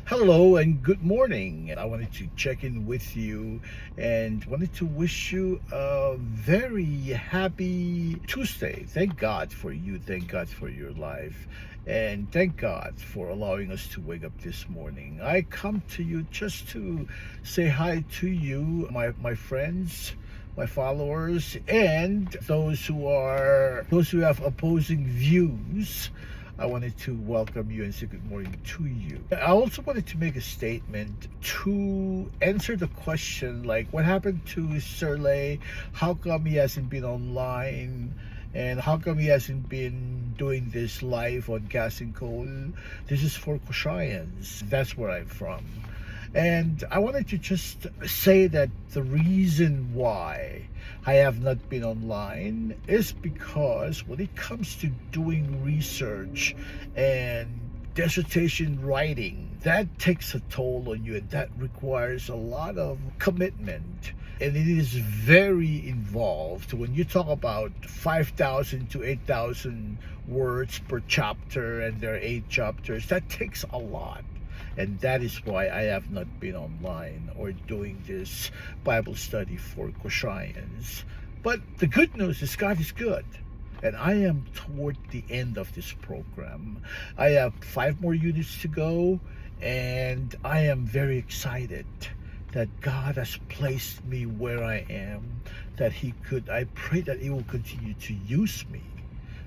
Hello and good morning. I wanted to check in with you and wanted to wish you a very happy Tuesday. Thank God for you. Thank God for your life. And thank God for allowing us to wake up this morning. I come to you just to say hi to you, my friends, my followers, and those who have opposing views. I wanted to welcome you and say good morning to you. I also wanted to make a statement to answer the question, like, what happened to Shirley? How come he hasn't been online? And how come he hasn't been doing this live on Gas and Coal? This is for Koshayans. That's where I'm from. And I wanted to just say that the reason why I have not been online is because when it comes to doing research and dissertation writing, that takes a toll on you, and that requires a lot of commitment. And it is very involved. When you talk about 5,000 to 8,000 words per chapter, and there are 8 chapters, that takes a lot. And that is why I have not been online or doing this Bible study for Koshayans. But the good news is God is good. And I am toward the end of this program. I have 5 more units to go, and I am very excited that God has placed me where I am, I pray that He will continue to use me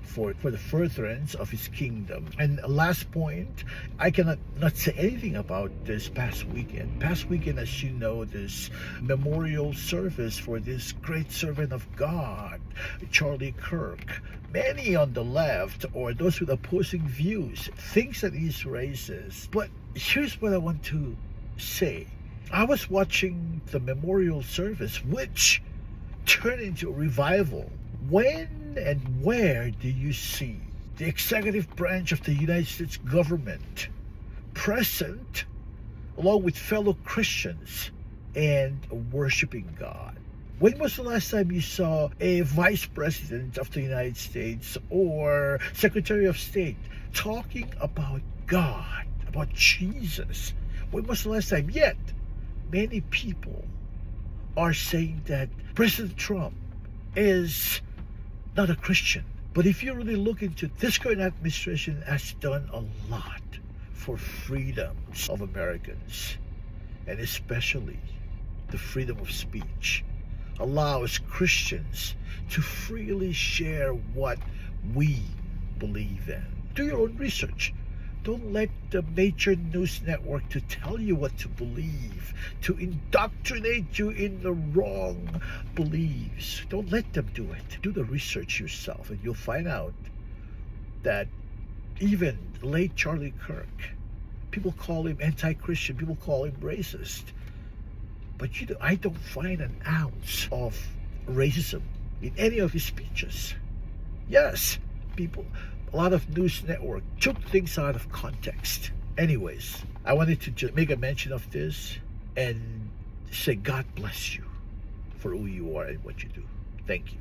for the furtherance of His kingdom. And last point, I cannot not say anything about this past weekend. Past weekend, as you know, this memorial service for this great servant of God, Charlie Kirk. Many on the left, or those with opposing views, thinks that he's racist. But here's what I want to say. I was watching the memorial service, which turned into a revival. When and where do you see the executive branch of the United States government present along with fellow Christians and worshiping God? When was the last time you saw a vice president of the United States or Secretary of State talking about God, about Jesus? When was the last time? Yet, many people are saying that President Trump is not a Christian. But if you really look into this current administration, has done a lot for freedoms of Americans, and especially the freedom of speech, allows Christians to freely share what we believe in. Do your own research. Don't let the major news network to tell you what to believe, to indoctrinate you in the wrong beliefs. Don't let them do it. Do the research yourself, and you'll find out that even late Charlie Kirk, people call him anti-Christian, people call him racist. But I don't find an ounce of racism in any of his speeches. Yes, a lot of news network took things out of context. Anyways, I wanted to just make a mention of this and say God bless you for who you are and what you do. Thank you.